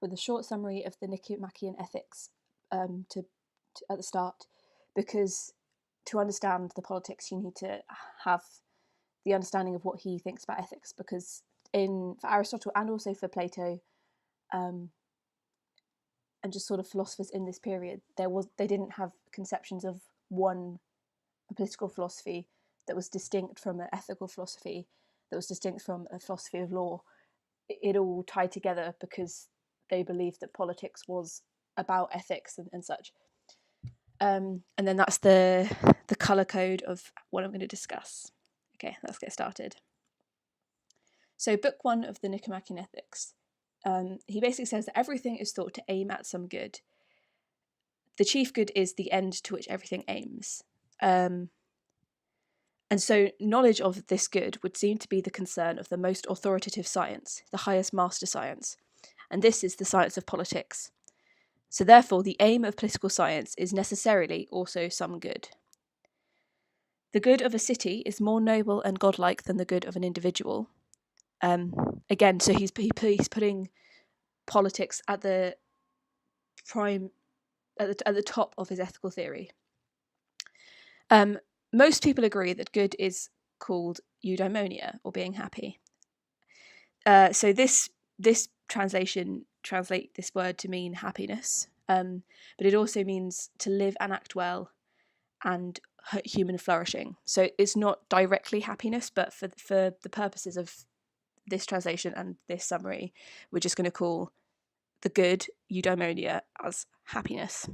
with a short summary of the Nicomachean Ethics at the start, because to understand the politics, you need to have the understanding of what he thinks about ethics, because for Aristotle and also for Plato, and just sort of philosophers in this period, they didn't have conceptions of a political philosophy that was distinct from an ethical philosophy, that was distinct from a philosophy of law. It all tied together because they believed that politics was about ethics and such. And then that's the colour code of what I'm going to discuss. Okay, let's get started. So book 1 of the Nicomachean Ethics, he basically says that everything is thought to aim at some good. The chief good is the end to which everything aims. And so knowledge of this good would seem to be the concern of the most authoritative science, the highest master science, and this is the science of politics. So therefore, the aim of political science is necessarily also some good. The good of a city is more noble and godlike than the good of an individual. Again, so he's putting politics at the top of his ethical theory. Most people agree that good is called eudaimonia, or being happy. So this translation translate this word to mean happiness, but it also means to live and act well and human flourishing. So it's not directly happiness, but for the purposes of this translation and this summary, we're just going to call the good eudaimonia as happiness.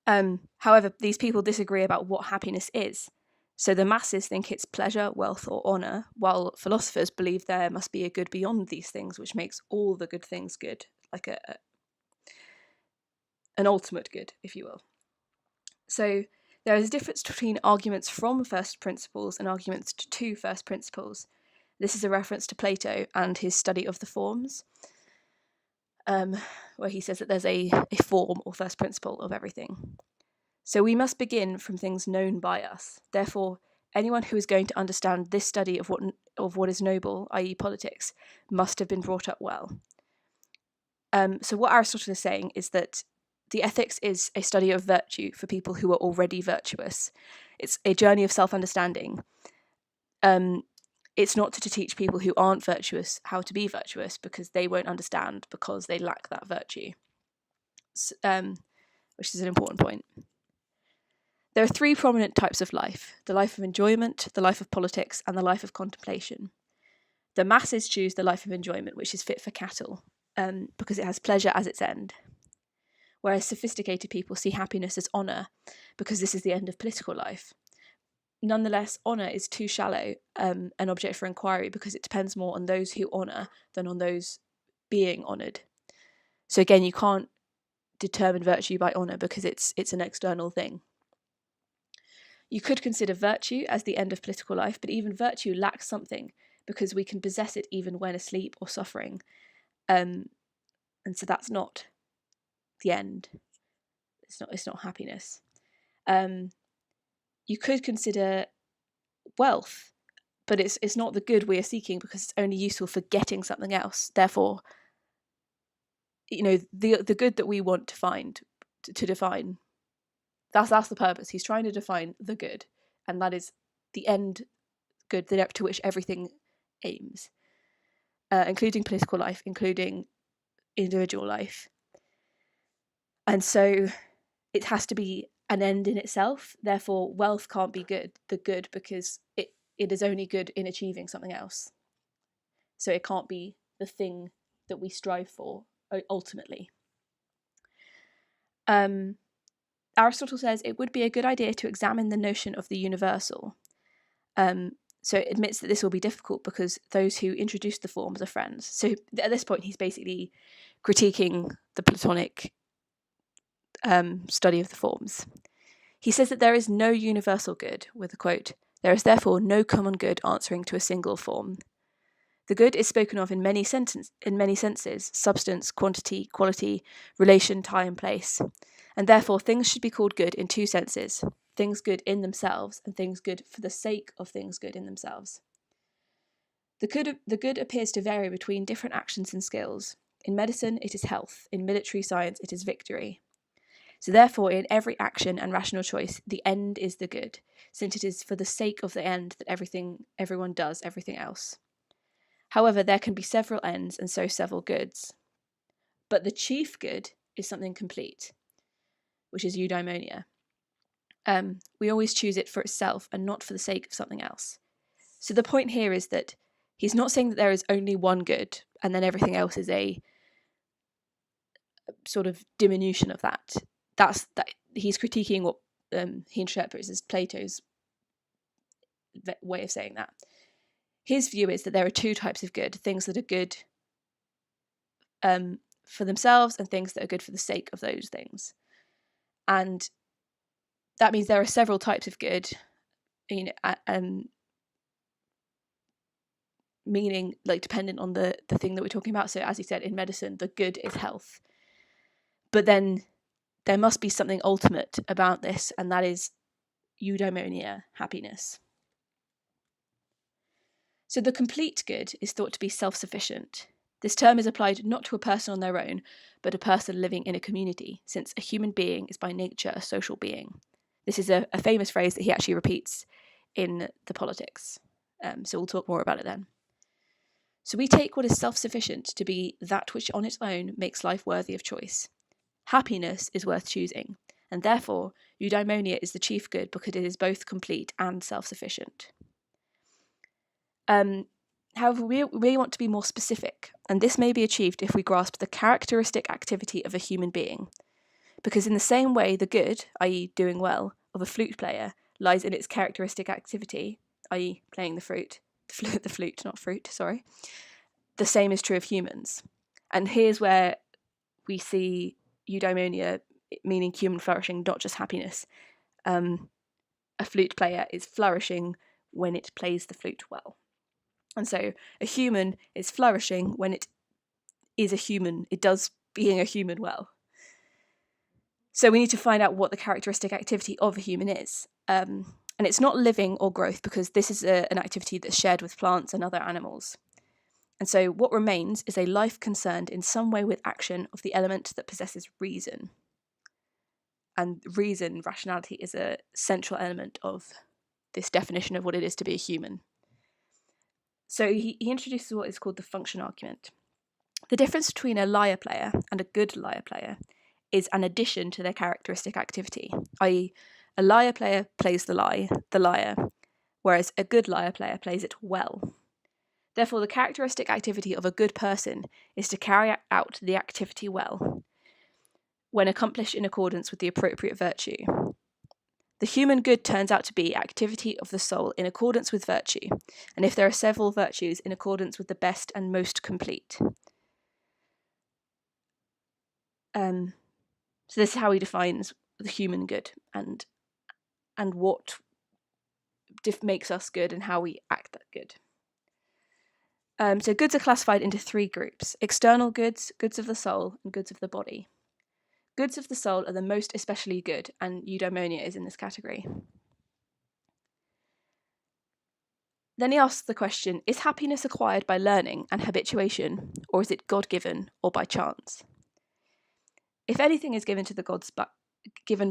However, these people disagree about what happiness is. So the masses think it's pleasure, wealth, or honour, while philosophers believe there must be a good beyond these things, which makes all the good things good, like an ultimate good, if you will. So there is a difference between arguments from first principles and arguments to first principles. This is a reference to Plato and his study of the forms, where he says that there's a form or first principle of everything. So we must begin from things known by us. Therefore, anyone who is going to understand this study of what is noble, i.e. politics, must have been brought up well. So what Aristotle is saying is that the ethics is a study of virtue for people who are already virtuous. It's a journey of self-understanding. It's not to teach people who aren't virtuous how to be virtuous, because they won't understand because they lack that virtue, which is an important point. There are 3 prominent types of life: the life of enjoyment, the life of politics, and the life of contemplation. The masses choose the life of enjoyment, which is fit for cattle, because it has pleasure as its end. Whereas sophisticated people see happiness as honour, because this is the end of political life. Nonetheless, honour is too shallow an object for inquiry, because it depends more on those who honour than on those being honoured. So again, you can't determine virtue by honour, because it's an external thing. You could consider virtue as the end of political life, but even virtue lacks something, because we can possess it even when asleep or suffering. And so that's not the end. It's not happiness. You could consider wealth, but it's not the good we are seeking, because it's only useful for getting something else. Therefore, the good that we want to find, to define, that's the purpose. He's trying to define the good, and that is the end good to which everything aims, including political life, including individual life. And so it has to be an end in itself. Therefore, wealth can't be the good, because it is only good in achieving something else. So it can't be the thing that we strive for ultimately. Aristotle says it would be a good idea to examine the notion of the universal. So it admits that this will be difficult because those who introduced the forms are friends. So at this point, he's basically critiquing the Platonic study of the forms. He says that there is no universal good, with a quote, "There is therefore no common good answering to a single form. The good is spoken of in many senses: substance, quantity, quality, relation, time, place. And therefore things should be called good in 2 senses: things good in themselves, and things good for the sake of things good in themselves. The good appears to vary between different actions and skills. In medicine, it is health. In military science, it is victory. So therefore, in every action and rational choice, the end is the good, since it is for the sake of the end that everyone does everything else. However, there can be several ends and so several goods. But the chief good is something complete, which is eudaimonia. We always choose it for itself and not for the sake of something else. So the point here is that he's not saying that there is only one good and then everything else is a sort of diminution of that. That he's critiquing what he interprets as Plato's way of saying that. His view is that there are two types of good, things that are good for themselves and things that are good for the sake of those things. And that means there are several types of good, meaning like dependent on the thing that we're talking about. So as he said, in medicine, the good is health. But then there must be something ultimate about this, and that is eudaimonia, happiness. So the complete good is thought to be self-sufficient. This term is applied not to a person on their own, but a person living in a community, since a human being is by nature a social being. This is a famous phrase that he actually repeats in the Politics. So we'll talk more about it then. So we take what is self-sufficient to be that which on its own makes life worthy of choice. Happiness is worth choosing, and therefore eudaimonia is the chief good because it is both complete and self-sufficient. However, we want to be more specific, and this may be achieved if we grasp the characteristic activity of a human being. Because in the same way the good, i.e. doing well, of a flute player lies in its characteristic activity, i.e. playing the flute, not fruit, sorry. The same is true of humans. And here's where we see eudaimonia, meaning human flourishing, not just happiness. A flute player is flourishing when it plays the flute well. And so a human is flourishing when it is a human, it does being a human well. So we need to find out what the characteristic activity of a human is. And it's not living or growth, because this is an activity that's shared with plants and other animals. And so what remains is a life concerned in some way with action of the element that possesses reason. And reason, rationality, is a central element of this definition of what it is to be a human. So he introduces what is called the function argument. The difference between a liar player and a good liar player is an addition to their characteristic activity, i.e. a liar player plays the liar, whereas a good liar player plays it well. Therefore, the characteristic activity of a good person is to carry out the activity well, when accomplished in accordance with the appropriate virtue. The human good turns out to be activity of the soul in accordance with virtue, and if there are several virtues, in accordance with the best and most complete. So this is how he defines the human good and what makes us good and how we act that good. So goods are classified into three groups: external goods, goods of the soul, and goods of the body. Goods of the soul are the most especially good, and eudaimonia is in this category. Then he asks the question, is happiness acquired by learning and habituation, or is it God-given or by chance? If anything is given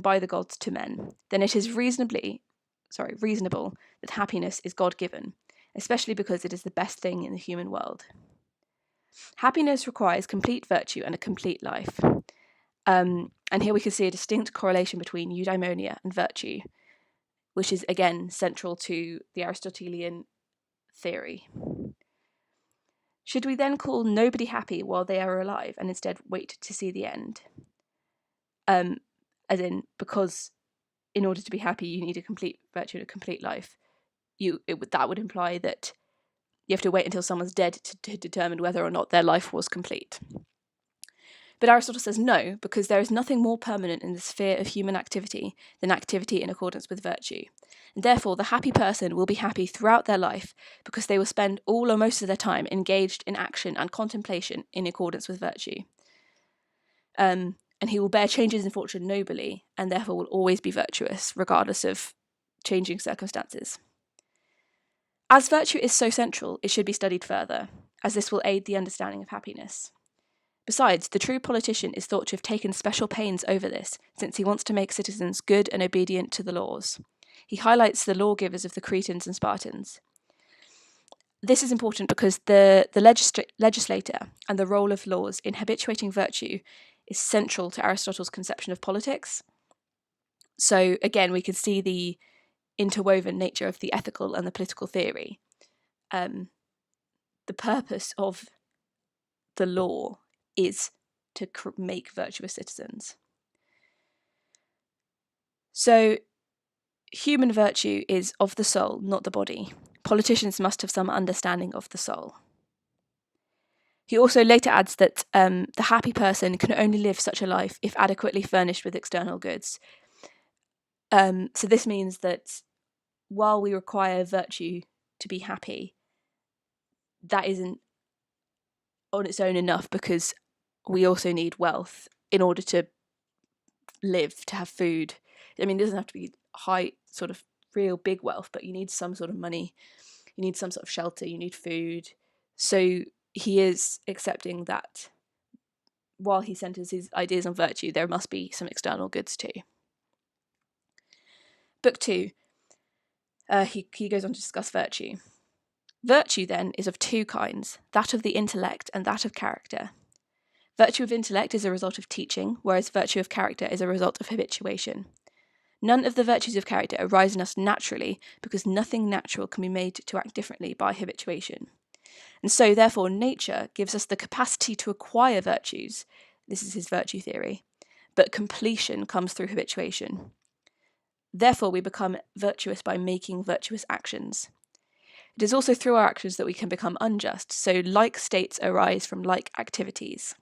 by the gods to men, then it is reasonable that happiness is God-given, especially because it is the best thing in the human world. Happiness requires complete virtue and a complete life. And here we can see a distinct correlation between eudaimonia and virtue, which is again central to the Aristotelian theory. Should we then call nobody happy while they are alive and instead wait to see the end? As in, because in order to be happy you need a complete virtue and a complete life. That would imply that you have to wait until someone's dead to determine whether or not their life was complete. But Aristotle says no, because there is nothing more permanent in the sphere of human activity than activity in accordance with virtue. And therefore, the happy person will be happy throughout their life because they will spend all or most of their time engaged in action and contemplation in accordance with virtue. And he will bear changes in fortune nobly, and therefore will always be virtuous, regardless of changing circumstances. As virtue is so central, it should be studied further, as this will aid the understanding of happiness. Besides, the true politician is thought to have taken special pains over this, since he wants to make citizens good and obedient to the laws. He highlights the lawgivers of the Cretans and Spartans. This is important because the legislator and the role of laws in habituating virtue is central to Aristotle's conception of politics. So again, we can see the interwoven nature of the ethical and the political theory. The purpose of the law is to make virtuous citizens. So human virtue is of the soul, not the body. Politicians must have some understanding of the soul. He also later adds that the happy person can only live such a life if adequately furnished with external goods. So this means that while we require virtue to be happy, that isn't on its own enough, because we also need wealth in order to live, to have food. I mean, it doesn't have to be high, sort of real big wealth, but you need some sort of money, you need some sort of shelter, you need food. So he is accepting that while he centers his ideas on virtue, there must be some external goods too. Book 2, he goes on to discuss virtue. Virtue, then, is of two kinds, that of the intellect and that of character. Virtue of intellect is a result of teaching, whereas virtue of character is a result of habituation. None of the virtues of character arise in us naturally, because nothing natural can be made to act differently by habituation. And so, therefore, nature gives us the capacity to acquire virtues. This is his virtue theory. But completion comes through habituation. Therefore, we become virtuous by making virtuous actions. It is also through our actions that we can become unjust, so like states arise from like activities.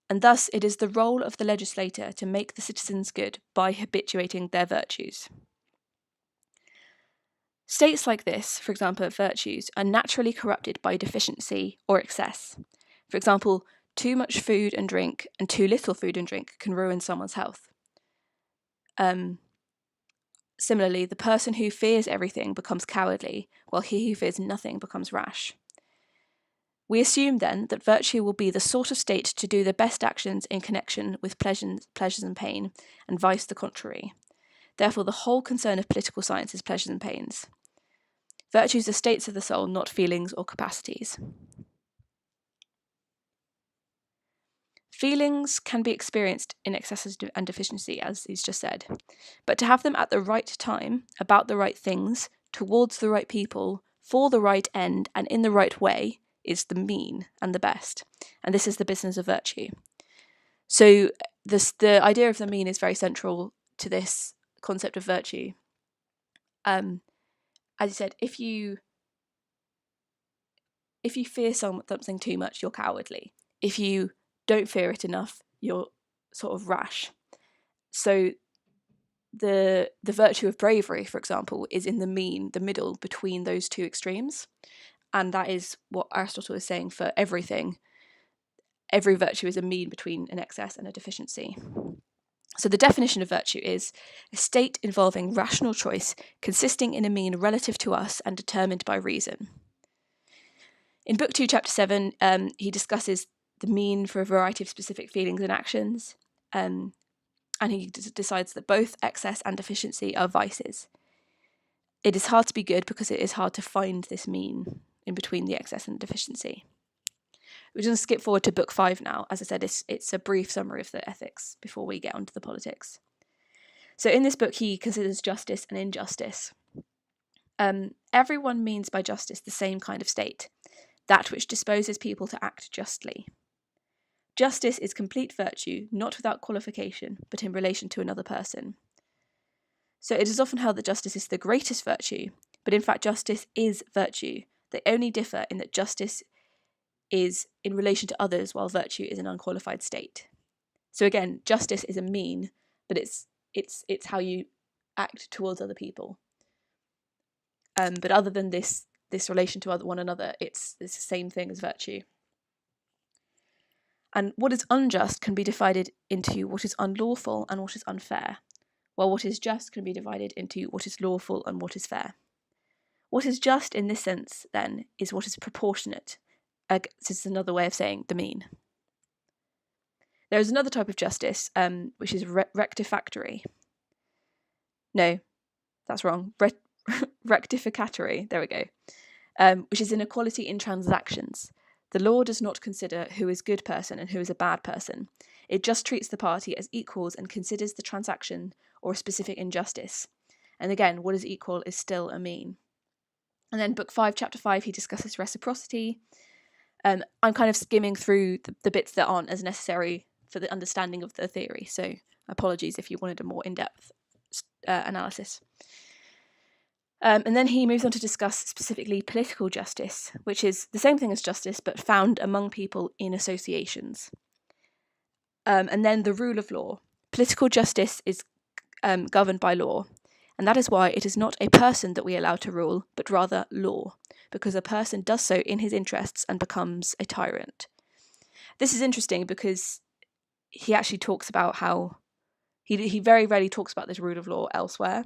And thus it is the role of the legislator to make the citizens good by habituating their virtues. States like this, for example, virtues, are naturally corrupted by deficiency or excess. For example, too much food and drink and too little food and drink can ruin someone's health. Similarly, the person who fears everything becomes cowardly, while he who fears nothing becomes rash. We assume, then, that virtue will be the sort of state to do the best actions in connection with pleasures and pain, and vice the contrary. Therefore, the whole concern of political science is pleasures and pains. Virtues are states of the soul, not feelings or capacities. Feelings can be experienced in excess and deficiency, as he's just said, but to have them at the right time, about the right things, towards the right people, for the right end, and in the right way, is the mean and the best. And this is the business of virtue. So the idea of the mean is very central to this concept of virtue. As you said, if you fear something too much, you're cowardly. If you don't fear it enough, you're sort of rash. So the virtue of bravery, for example, is in the middle between those two extremes. And that is what Aristotle is saying for everything. Every virtue is a mean between an excess and a deficiency. So the definition of virtue is a state involving rational choice, consisting in a mean relative to us and determined by reason. In Book 2, Chapter 7, he discusses the mean for a variety of specific feelings and actions, and he decides that both excess and deficiency are vices. It is hard to be good because it is hard to find this mean in between the excess and the deficiency. We're going to skip forward to Book 5 now. As I said, it's a brief summary of the ethics before we get onto the politics. So in this book, he considers justice and injustice. Everyone means by justice the same kind of state, that which disposes people to act justly. Justice is complete virtue, not without qualification, but in relation to another person. So it is often held that justice is the greatest virtue, but in fact justice is virtue. They only differ in that justice is in relation to others, while virtue is an unqualified state. So again, justice is a mean, but it's how you act towards other people. But other than this relation to one another, it's the same thing as virtue. And what is unjust can be divided into what is unlawful and what is unfair, while what is just can be divided into what is lawful and what is fair. What is just in this sense, then, is what is proportionate, this is another way of saying the mean. There is another type of justice, which is rectificatory. No, that's wrong. Rectificatory, there we go, which is inequality in transactions. The law does not consider who is a good person and who is a bad person. It just treats the party as equals and considers the transaction or a specific injustice. And again, what is equal is still a mean. And then Book 5, Chapter 5, he discusses reciprocity. I'm kind of skimming through the bits that aren't as necessary for the understanding of the theory, so apologies if you wanted a more in-depth analysis. And then he moves on to discuss specifically political justice, which is the same thing as justice, but found among people in associations. And then the rule of law. Political justice is governed by law, and that is why it is not a person that we allow to rule, but rather law, because a person does so in his interests and becomes a tyrant. This is interesting because he actually talks about how he very rarely talks about this rule of law elsewhere.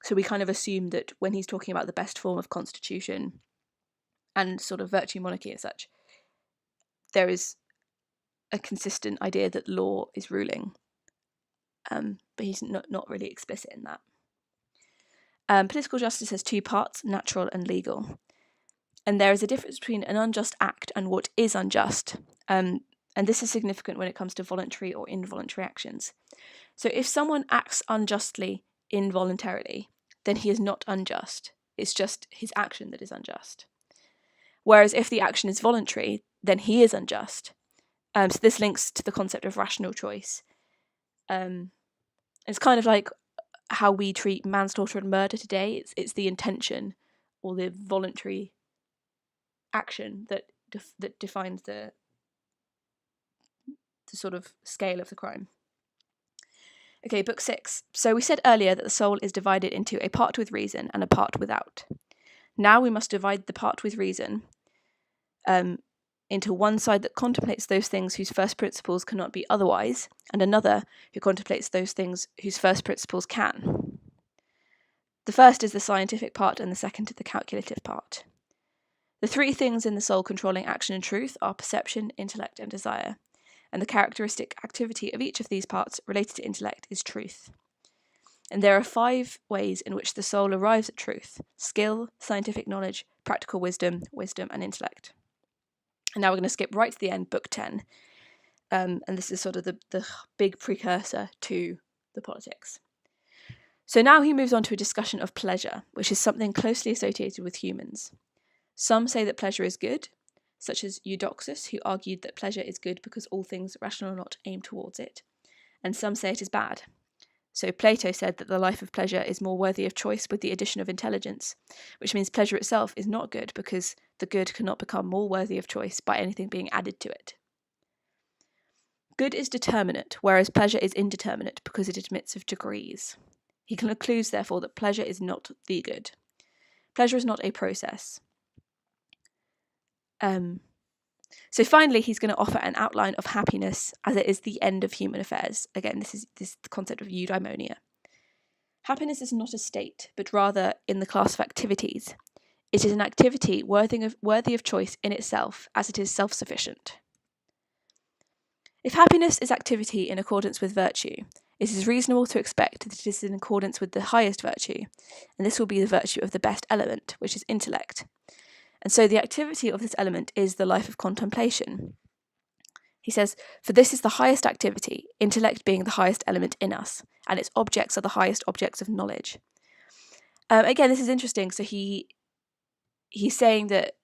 So we kind of assume that when he's talking about the best form of constitution and sort of virtue monarchy and such, there is a consistent idea that law is ruling. But he's not really explicit in that. Political justice has two parts, natural and legal. And there is a difference between an unjust act and what is unjust. And this is significant when it comes to voluntary or involuntary actions. So if someone acts unjustly involuntarily, then he is not unjust. It's just his action that is unjust. Whereas if the action is voluntary, then he is unjust. So this links to the concept of rational choice. It's kind of like how we treat manslaughter and murder today. It's the intention or the voluntary action that defines the sort of scale of the crime. Okay, Book 6. So we said earlier that the soul is divided into a part with reason and a part without. Now we must divide the part with reason into one side that contemplates those things whose first principles cannot be otherwise, and another who contemplates those things whose first principles can. The first is the scientific part and the second is the calculative part. The three things in the soul controlling action and truth are perception, intellect, and desire, and the characteristic activity of each of these parts related to intellect is truth. And there are 5 ways in which the soul arrives at truth: skill, scientific knowledge, practical wisdom, and intellect. And now we're going to skip right to the end, Book 10. And this is sort of the big precursor to the Politics. So now he moves on to a discussion of pleasure, which is something closely associated with humans. Some say that pleasure is good, such as Eudoxus, who argued that pleasure is good because all things, rational or not, aim towards it. And some say it is bad. So Plato said that the life of pleasure is more worthy of choice with the addition of intelligence, which means pleasure itself is not good because the good cannot become more worthy of choice by anything being added to it. Good is determinate, whereas pleasure is indeterminate because it admits of degrees. He concludes, therefore, that pleasure is not the good. Pleasure is not a process. So finally, he's going to offer an outline of happiness as it is the end of human affairs. Again, this is the concept of eudaimonia. Happiness is not a state, but rather in the class of activities. It is an activity worthy of choice in itself, as it is self-sufficient. If happiness is activity in accordance with virtue, it is reasonable to expect that it is in accordance with the highest virtue, and this will be the virtue of the best element, which is intellect. And so the activity of this element is the life of contemplation. He says, for this is the highest activity, intellect being the highest element in us, and its objects are the highest objects of knowledge. Again, this is interesting. So he's saying that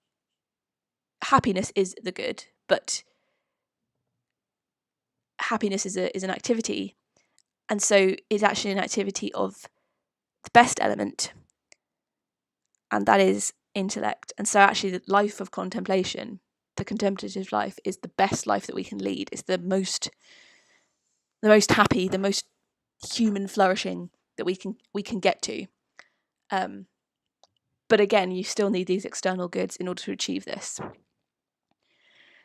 happiness is the good, but happiness is an activity, and so it's actually an activity of the best element, and that is intellect. And so actually the life of contemplation, the contemplative life, is the best life that we can lead. It's the most happy, the most human flourishing that we can get to. But again, you still need these external goods in order to achieve this.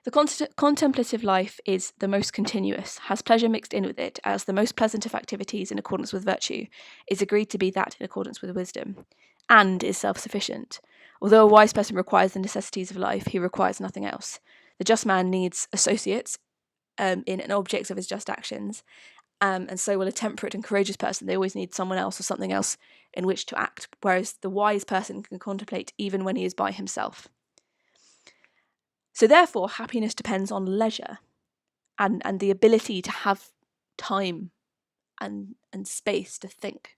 The contemplative life is the most continuous, has pleasure mixed in with it, as the most pleasant of activities in accordance with virtue is agreed to be that in accordance with wisdom, and is self-sufficient. Although a wise person requires the necessities of life, he requires nothing else. The just man needs associates in and objects of his just actions, and so will a temperate and courageous person. They always need someone else or something else in which to act, whereas the wise person can contemplate even when he is by himself. So therefore, happiness depends on leisure and the ability to have time and space to think.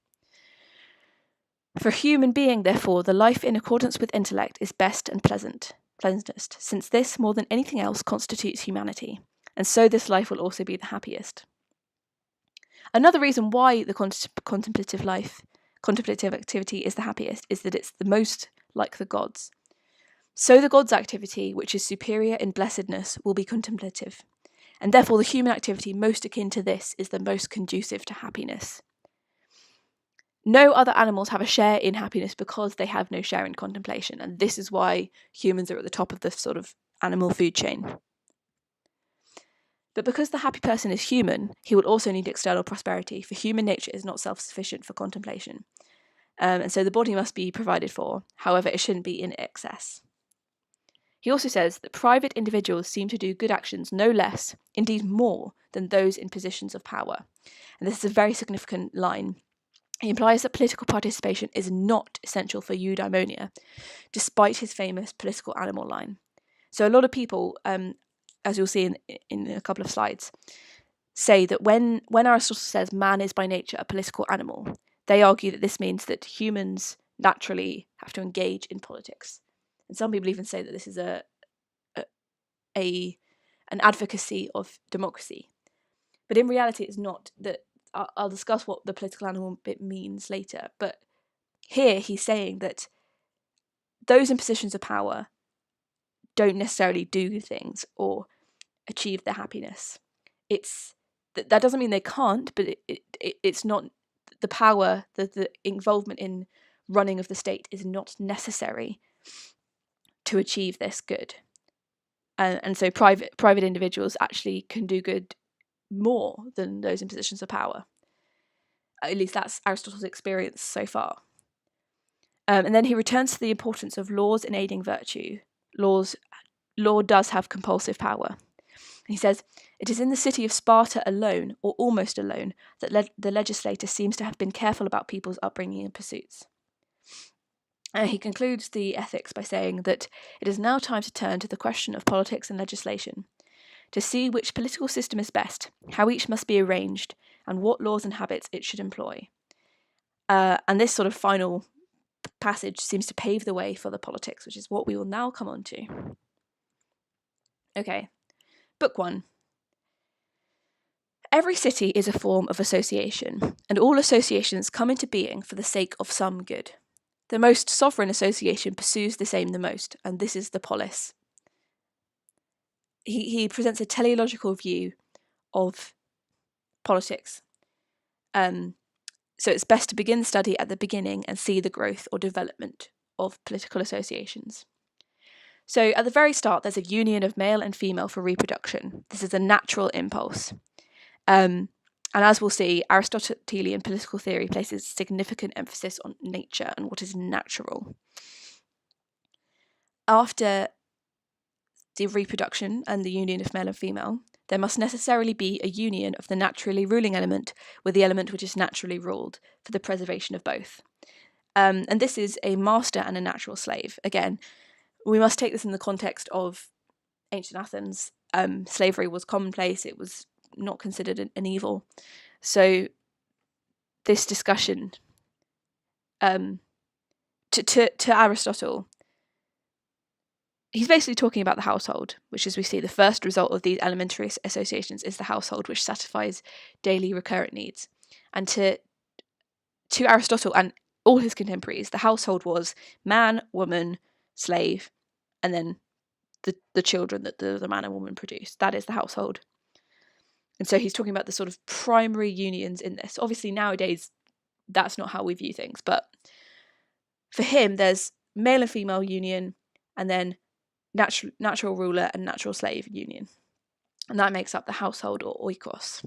For a human being, therefore, the life in accordance with intellect is best and pleasantest, since this, more than anything else, constitutes humanity, and so this life will also be the happiest. Another reason why the contemplative activity is the happiest is that it's the most like the gods. So the gods' activity, which is superior in blessedness, will be contemplative, and therefore the human activity most akin to this is the most conducive to happiness. No other animals have a share in happiness because they have no share in contemplation, and this is why humans are at the top of the sort of animal food chain. But because the happy person is human, he will also need external prosperity, for human nature is not self-sufficient for contemplation. And so the body must be provided for, however, it shouldn't be in excess. He also says that private individuals seem to do good actions no less, indeed more, than those in positions of power. And this is a very significant line. He implies that political participation is not essential for eudaimonia, despite his famous political animal line. So a lot of people, as you'll see in a couple of slides, say that when Aristotle says man is by nature a political animal, they argue that this means that humans naturally have to engage in politics. And some people even say that this is an advocacy of democracy. But in reality, it's not. That I'll discuss what the political animal bit means later. But here he's saying that those in positions of power don't necessarily do things or achieve their happiness. That doesn't mean they can't, but it's not the power, the involvement in running of the state is not necessary to achieve this good. And so private individuals actually can do good more than those in positions of power. At least that's Aristotle's experience so far. And then he returns to the importance of laws in aiding virtue. Law does have compulsive power. He says, it is in the city of Sparta alone, or almost alone, that the legislator seems to have been careful about people's upbringing and pursuits. He concludes the Ethics by saying that it is now time to turn to the question of politics and legislation, to see which political system is best, how each must be arranged, and what laws and habits it should employ. And this sort of final passage seems to pave the way for the politics, which is what we will now come on to. Okay, Book 1. Every city is a form of association, and all associations come into being for the sake of some good. The most sovereign association pursues this aim the most, and this is the polis. He presents a teleological view of politics. So it's best to begin study at the beginning and see the growth or development of political associations. So at the very start, there's a union of male and female for reproduction. This is a natural impulse. And as we'll see, Aristotelian political theory places significant emphasis on nature and what is natural. After the reproduction and the union of male and female, there must necessarily be a union of the naturally ruling element with the element which is naturally ruled for the preservation of both. And this is a master and a natural slave. Again, we must take this in the context of ancient Athens. Slavery was commonplace. It was not considered an evil. So this discussion to Aristotle, he's basically talking about the household, which, as we see, the first result of these elementary associations is the household, which satisfies daily recurrent needs. And to Aristotle and all his contemporaries, the household was man, woman, slave, and then the children that the man and woman produce. That is the household. And so he's talking about the sort of primary unions in this. Obviously, nowadays, that's not how we view things. But for him, there's male and female union, and then natural ruler and natural slave union. And that makes up the household or oikos.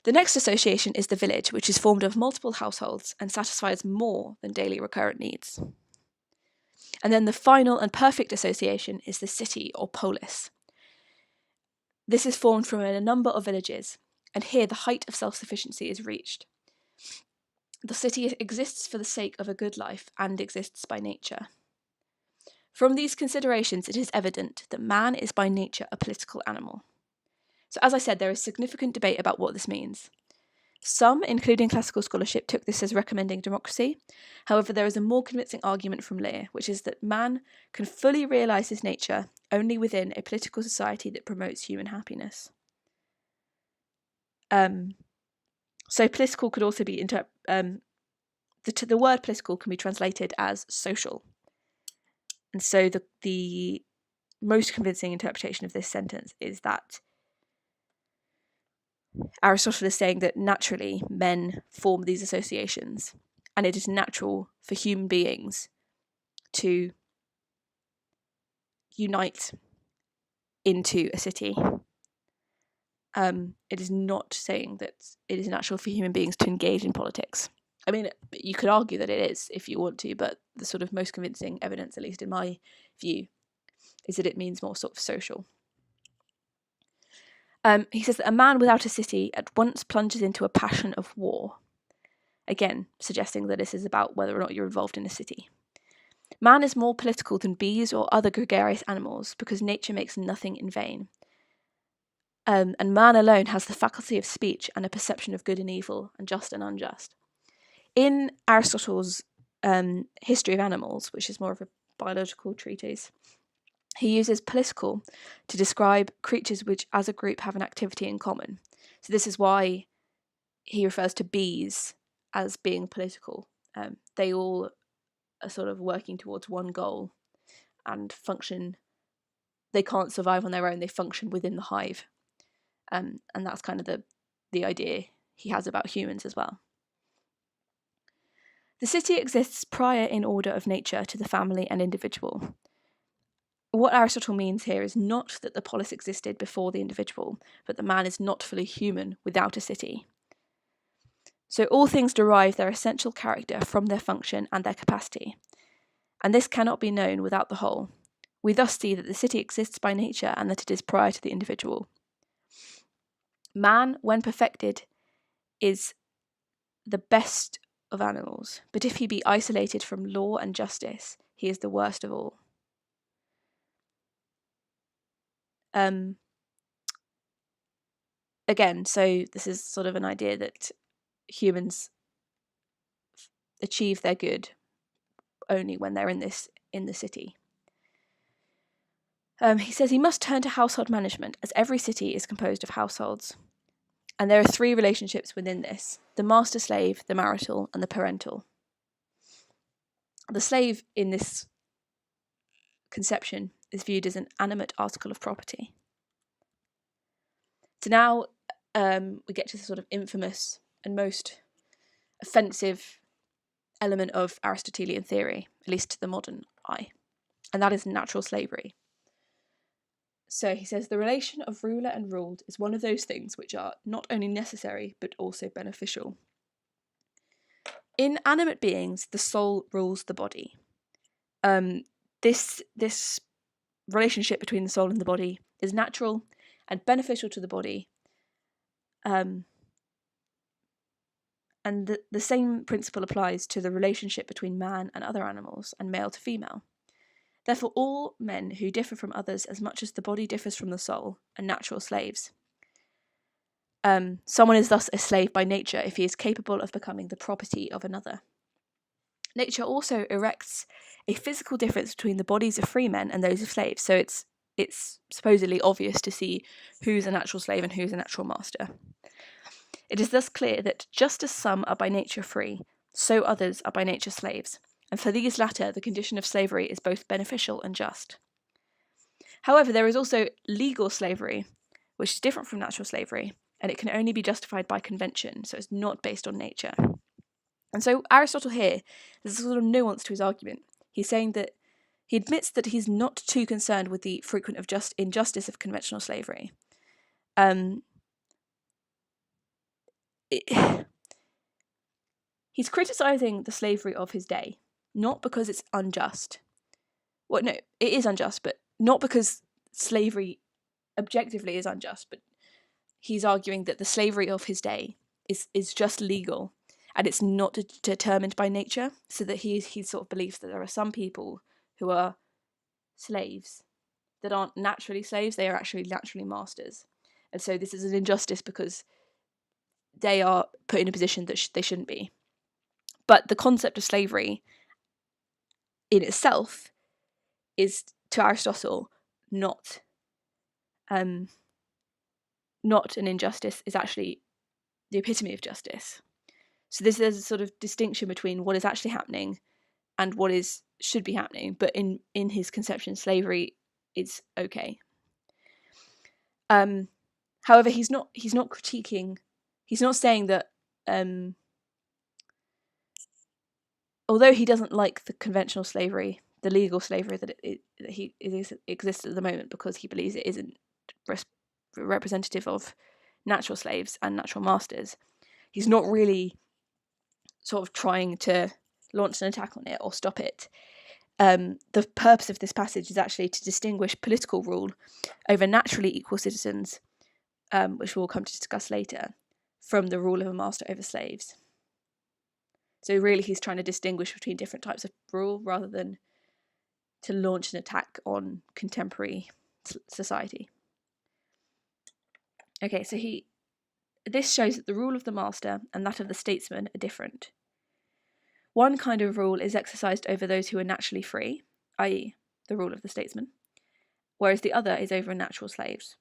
The next association is the village, which is formed of multiple households and satisfies more than daily recurrent needs. And then the final and perfect association is the city or polis. This is formed from a number of villages, and here the height of self-sufficiency is reached. The city exists for the sake of a good life and exists by nature. From these considerations, it is evident that man is by nature a political animal. So as I said, there is significant debate about what this means. Some, including classical scholarship, took this as recommending democracy. However, there is a more convincing argument from Lear, which is that man can fully realise his nature only within a political society that promotes human happiness. So political could also be the word political can be translated as social. And so the most convincing interpretation of this sentence is that Aristotle is saying that naturally men form these associations, and it is natural for human beings to unite into a city. It is not saying that it is natural for human beings to engage in politics. I mean, you could argue that it is if you want to, but the sort of most convincing evidence, at least in my view, is that it means more sort of social. He says that a man without a city at once plunges into a passion of war. Again, suggesting that this is about whether or not you're involved in a city. Man is more political than bees or other gregarious animals because nature makes nothing in vain. And man alone has the faculty of speech and a perception of good and evil and just and unjust. In Aristotle's History of Animals, which is more of a biological treatise, he uses political to describe creatures which as a group have an activity in common. So this is why he refers to bees as being political. They all are sort of working towards one goal and function. They can't survive on their own, they function within the hive. And that's kind of the idea he has about humans as well. The city exists prior in order of nature to the family and individual. What Aristotle means here is not that the polis existed before the individual, but that man is not fully human without a city. So all things derive their essential character from their function and their capacity, and this cannot be known without the whole. We thus see that the city exists by nature and that it is prior to the individual. Man, when perfected, is the best of animals, but if he be isolated from law and justice, he is the worst of all. Again, so this is sort of an idea that humans achieve their good only when they're in the city. He says he must turn to household management, as every city is composed of households. And there are three relationships within this: the master-slave, the marital, and the parental. The slave in this conception is viewed as an animate article of property. So now we get to the sort of infamous and most offensive element of Aristotelian theory, at least to the modern eye, and that is natural slavery. So he says the relation of ruler and ruled is one of those things which are not only necessary but also beneficial. In animate beings, the soul rules the body. This relationship between the soul and the body is natural and beneficial to the body. And the same principle applies to the relationship between man and other animals and male to female. Therefore, all men who differ from others as much as the body differs from the soul are natural slaves. Someone is thus a slave by nature if he is capable of becoming the property of another. Nature also erects a physical difference between the bodies of free men and those of slaves, so it's supposedly obvious to see who's a natural slave and who's a natural master. It is thus clear that just as some are by nature free, so others are by nature slaves, and for these latter the condition of slavery is both beneficial and just. However, there is also legal slavery, which is different from natural slavery, and it can only be justified by convention, so it's not based on nature. And so Aristotle here, there's a sort of nuance to his argument. He's saying that he admits that he's not too concerned with the frequent injustice of conventional slavery. He's criticising the slavery of his day, not because it's unjust, well, no, it is unjust, but not because slavery objectively is unjust, but he's arguing that the slavery of his day is just legal and it's not determined by nature, so that he sort of believes that there are some people who are slaves that aren't naturally slaves, they are actually naturally masters. And so this is an injustice because they are put in a position that they shouldn't be. But the concept of slavery in itself is, to Aristotle, not an injustice, is actually the epitome of justice. So there's a sort of distinction between what is actually happening and what should be happening. But in his conception, slavery is okay. However, he's not critiquing. He's not saying that. Although he doesn't like the conventional slavery, the legal slavery that it exists at the moment, because he believes it isn't representative of natural slaves and natural masters, he's not really sort of trying to launch an attack on it or stop it. The purpose of this passage is actually to distinguish political rule over naturally equal citizens, which we'll come to discuss later, from the rule of a master over slaves. So really he's trying to distinguish between different types of rule rather than to launch an attack on contemporary society. Okay, so this shows that the rule of the master and that of the statesman are different. One kind of rule is exercised over those who are naturally free, i.e. the rule of the statesman, whereas the other is over natural slaves.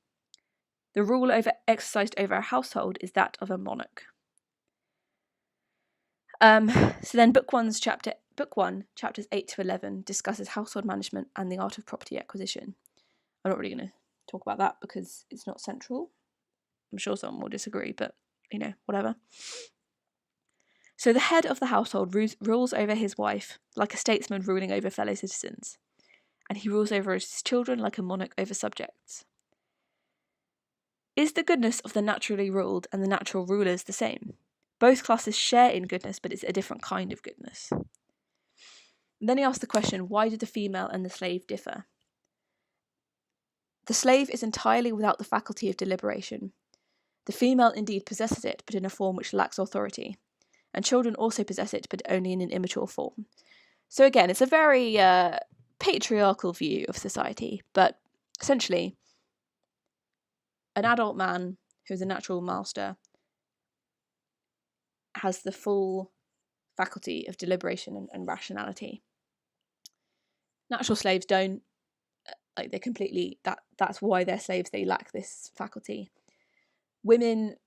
The rule exercised over a household is that of a monarch. So then Book 1, chapters 8 to 11, discusses household management and the art of property acquisition. I'm not really going to talk about that because it's not central. I'm sure someone will disagree, but, whatever. So the head of the household rules over his wife like a statesman ruling over fellow citizens, and he rules over his children like a monarch over subjects. Is the goodness of the naturally ruled and the natural rulers the same? Both classes share in goodness, but it's a different kind of goodness. And then he asks the question, why do the female and the slave differ? The slave is entirely without the faculty of deliberation. The female indeed possesses it, but in a form which lacks authority. And children also possess it, but only in an immature form. So again, it's a very patriarchal view of society, but essentially, an adult man who's a natural master has the full faculty of deliberation and rationality. Natural slaves don't. They're completely, that's why they're slaves, they lack this faculty. Women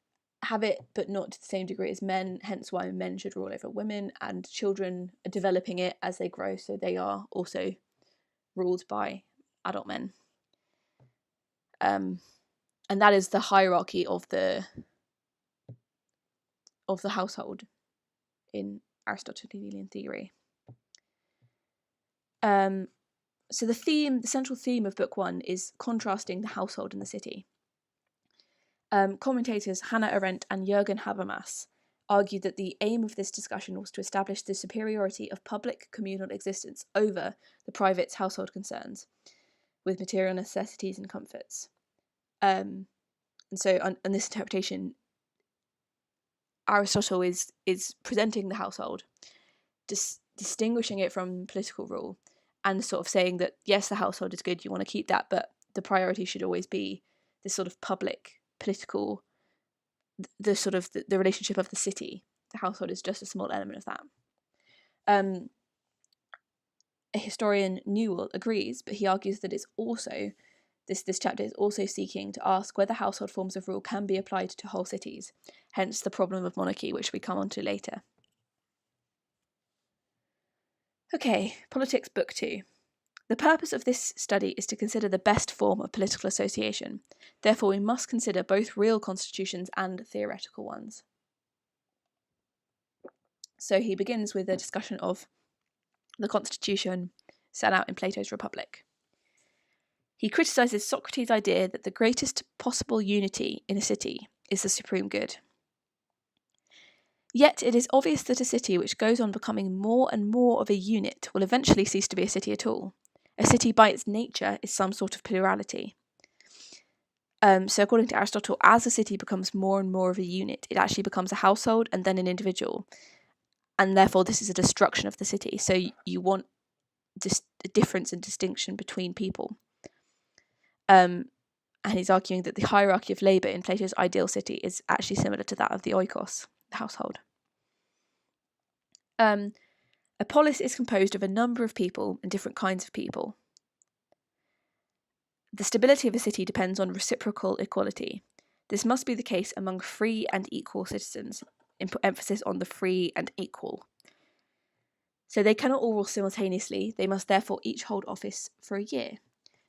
have it, but not to the same degree as men, hence why men should rule over women, and children are developing it as they grow, so they are also ruled by adult men. And that is the hierarchy of the household in Aristotelian theory. So the central theme of Book 1 is contrasting the household and the city. Commentators Hannah Arendt and Jürgen Habermas argued that the aim of this discussion was to establish the superiority of public communal existence over the private household concerns, with material necessities and comforts. And so, on this interpretation, Aristotle is presenting the household, distinguishing it from political rule, and sort of saying that yes, the household is good, you want to keep that, but the priority should always be this sort of public, political, the sort of the relationship of the city. The household is just a small element of that. A historian, Newell, agrees, but he argues that it's also this chapter is also seeking to ask whether household forms of rule can be applied to whole cities, hence the problem of monarchy, which we come on to later. Okay, Politics Book 2. The purpose of this study is to consider the best form of political association. Therefore, we must consider both real constitutions and theoretical ones. So he begins with a discussion of the constitution set out in Plato's Republic. He criticises Socrates' idea that the greatest possible unity in a city is the supreme good. Yet it is obvious that a city which goes on becoming more and more of a unit will eventually cease to be a city at all, A city by its nature is some sort of plurality. So according to Aristotle, as a city becomes more and more of a unit, it actually becomes a household and then an individual. And therefore, this is a destruction of the city. So you want a difference and distinction between people. And he's arguing that the hierarchy of labour in Plato's ideal city is actually similar to that of the oikos, the household. A polis is composed of a number of people and different kinds of people. The stability of a city depends on reciprocal equality. This must be the case among free and equal citizens, emphasis on the free and equal. So they cannot all rule simultaneously, they must therefore each hold office for a year.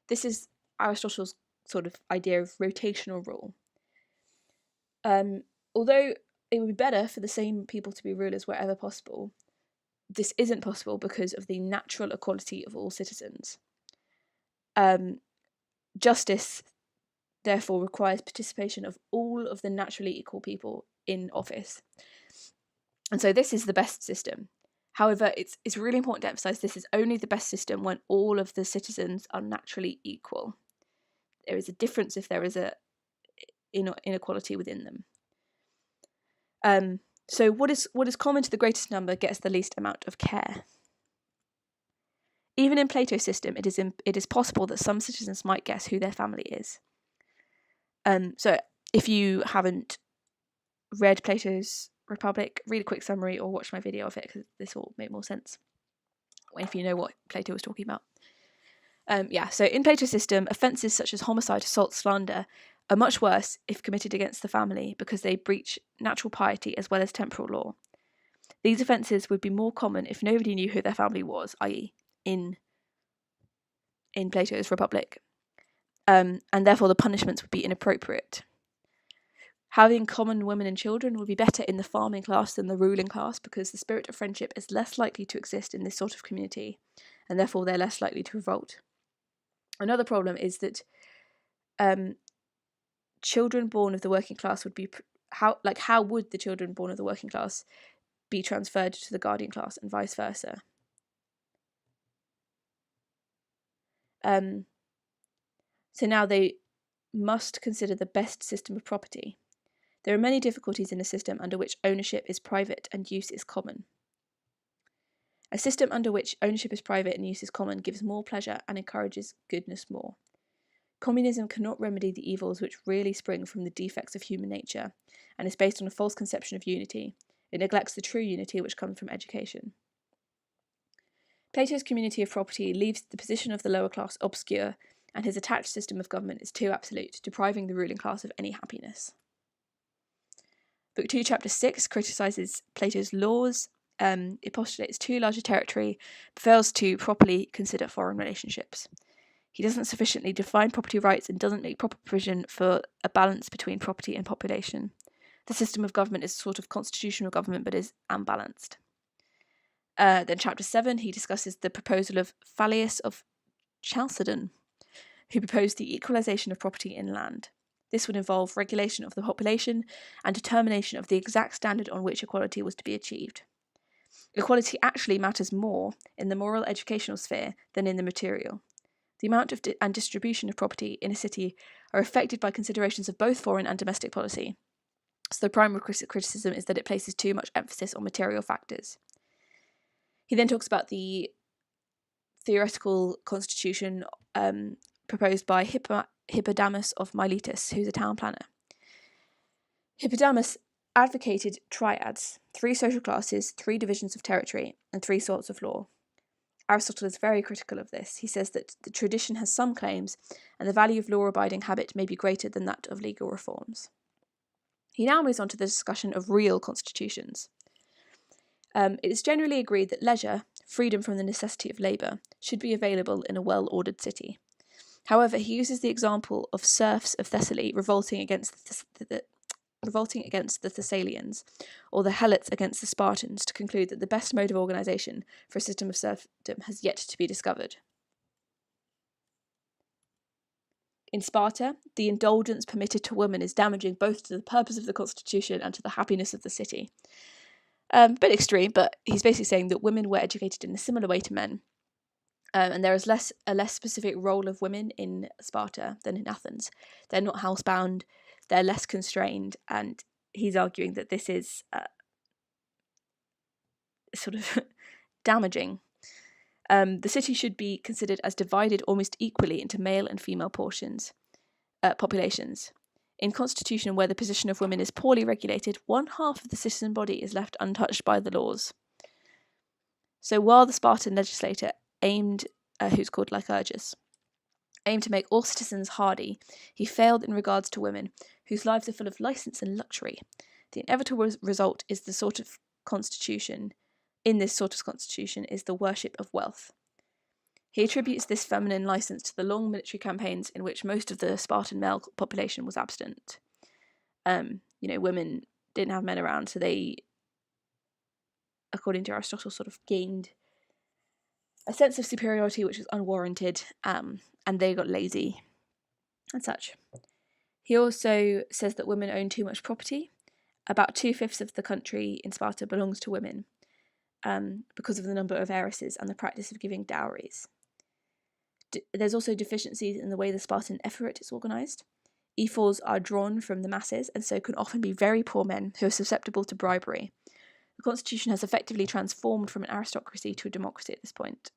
This is Aristotle's sort of idea of rotational rule. Although it would be better for the same people to be rulers wherever possible, this isn't possible because of the natural equality of all citizens. Justice, therefore, requires participation of all of the naturally equal people in office. And so this is the best system. However, it's really important to emphasise this is only the best system when all of the citizens are naturally equal. There is a difference if there is a inequality within them. So what is common to the greatest number gets the least amount of care. Even in Plato's system, it is possible that some citizens might guess who their family is. So if you haven't read Plato's Republic, read a quick summary or watch my video of it, because this will make more sense if you know what Plato was talking about. So in Plato's system, offences such as homicide, assault, slander are much worse if committed against the family because they breach natural piety as well as temporal law. These offences would be more common if nobody knew who their family was, i.e. in Plato's Republic, and therefore the punishments would be inappropriate. Having common women and children would be better in the farming class than the ruling class because the spirit of friendship is less likely to exist in this sort of community, and therefore they're less likely to revolt. Another problem is that children born of the working class would be how would the children born of the working class be transferred to the guardian class and vice versa? So now they must consider the best system of property. There are many difficulties in a system under which ownership is private and use is common. A system under which ownership is private and use is common gives more pleasure and encourages goodness more. Communism cannot remedy the evils which really spring from the defects of human nature, and is based on a false conception of unity. It neglects the true unity which comes from education. Plato's community of property leaves the position of the lower class obscure, and his attached system of government is too absolute, depriving the ruling class of any happiness. Book 2, Chapter 6 criticises Plato's laws. It postulates too large a territory, but fails to properly consider foreign relationships. He doesn't sufficiently define property rights and doesn't make proper provision for a balance between property and population. The system of government is a sort of constitutional government, but is unbalanced. Then Chapter 7, he discusses the proposal of Phallius of Chalcedon, who proposed the equalisation of property in land. This would involve regulation of the population and determination of the exact standard on which equality was to be achieved. Equality actually matters more in the moral educational sphere than in the material. The amount of and distribution of property in a city are affected by considerations of both foreign and domestic policy. So the primary criticism is that it places too much emphasis on material factors. He then talks about the theoretical constitution proposed by Hippodamus of Miletus, who's a town planner. Hippodamus advocated triads, 3 social classes, 3 divisions of territory, and 3 sorts of law. Aristotle is very critical of this. He says that the tradition has some claims, and the value of law-abiding habit may be greater than that of legal reforms. He now moves on to the discussion of real constitutions. It is generally agreed that leisure, freedom from the necessity of labour, should be available in a well-ordered city. However, he uses the example of serfs of Thessaly revolting against the Thessalians, or the Helots against the Spartans, to conclude that the best mode of organisation for a system of serfdom has yet to be discovered. In Sparta, the indulgence permitted to women is damaging both to the purpose of the constitution and to the happiness of the city. A bit extreme, but he's basically saying that women were educated in a similar way to men, And there is a less specific role of women in Sparta than in Athens. They're not housebound, they're less constrained, and he's arguing that this is sort of damaging. The city should be considered as divided almost equally into male and female populations. In constitution where the position of women is poorly regulated, one half of the citizen body is left untouched by the laws. So while the Spartan legislator who's called Lycurgus, aimed to make all citizens hardy, he failed in regards to women, whose lives are full of license and luxury. The inevitable result is this sort of constitution is the worship of wealth. He attributes this feminine license to the long military campaigns in which most of the Spartan male population was abstinent. Women didn't have men around, so they, according to Aristotle, sort of gained a sense of superiority which was unwarranted, and they got lazy and such. He also says that women own too much property. About 2/5 of the country in Sparta belongs to women, because of the number of heiresses and the practice of giving dowries. There's also deficiencies in the way the Spartan ephorate is organised. Ephors are drawn from the masses and so can often be very poor men who are susceptible to bribery. The constitution has effectively transformed from an aristocracy to a democracy at this point.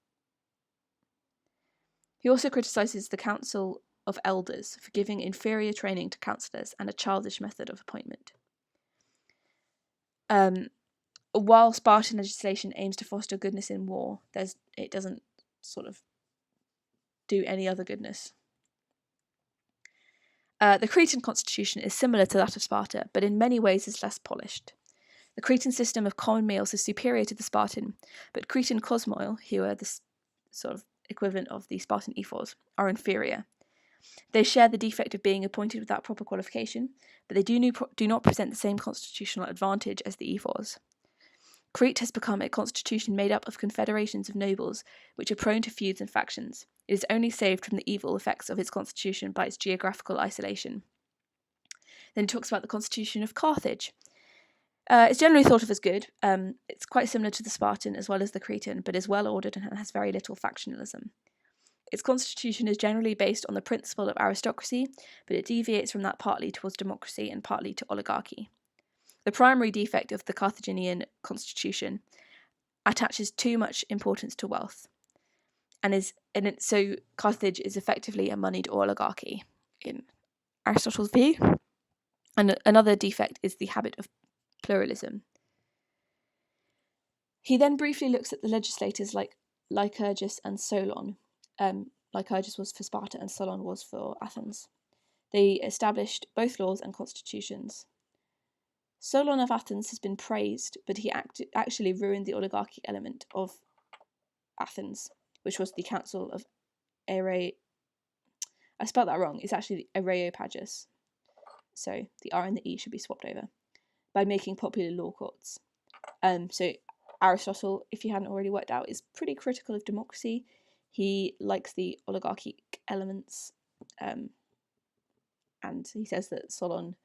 He also criticises the Council of Elders for giving inferior training to councillors and a childish method of appointment. While Spartan legislation aims to foster goodness in war, it doesn't sort of do any other goodness. The Cretan constitution is similar to that of Sparta, but in many ways is less polished. The Cretan system of common meals is superior to the Spartan, but Cretan kosmoi, who are the sort of equivalent of the Spartan ephors, are inferior. They share the defect of being appointed without proper qualification, but they do not present the same constitutional advantage as the ephors. Crete has become a constitution made up of confederations of nobles, which are prone to feuds and factions. It is only saved from the evil effects of its constitution by its geographical isolation. Then he talks about the constitution of Carthage. It's generally thought of as good. It's quite similar to the Spartan as well as the Cretan, but is well ordered and has very little factionalism. Its constitution is generally based on the principle of aristocracy, but it deviates from that partly towards democracy and partly to oligarchy. The primary defect of the Carthaginian constitution attaches too much importance to wealth, so Carthage is effectively a moneyed oligarchy in Aristotle's view. And another defect is the habit of pluralism. He then briefly looks at the legislators like Lycurgus and Solon. Lycurgus was for Sparta and Solon was for Athens. They established both laws and constitutions. Solon of Athens has been praised, but he actually ruined the oligarchic element of Athens, which was the council of I spelled that wrong. It's actually the Areopagus. So the R and the E should be swapped over, by making popular law courts. So Aristotle, if you hadn't already worked out, is pretty critical of democracy. He likes the oligarchic elements, and he says that Solon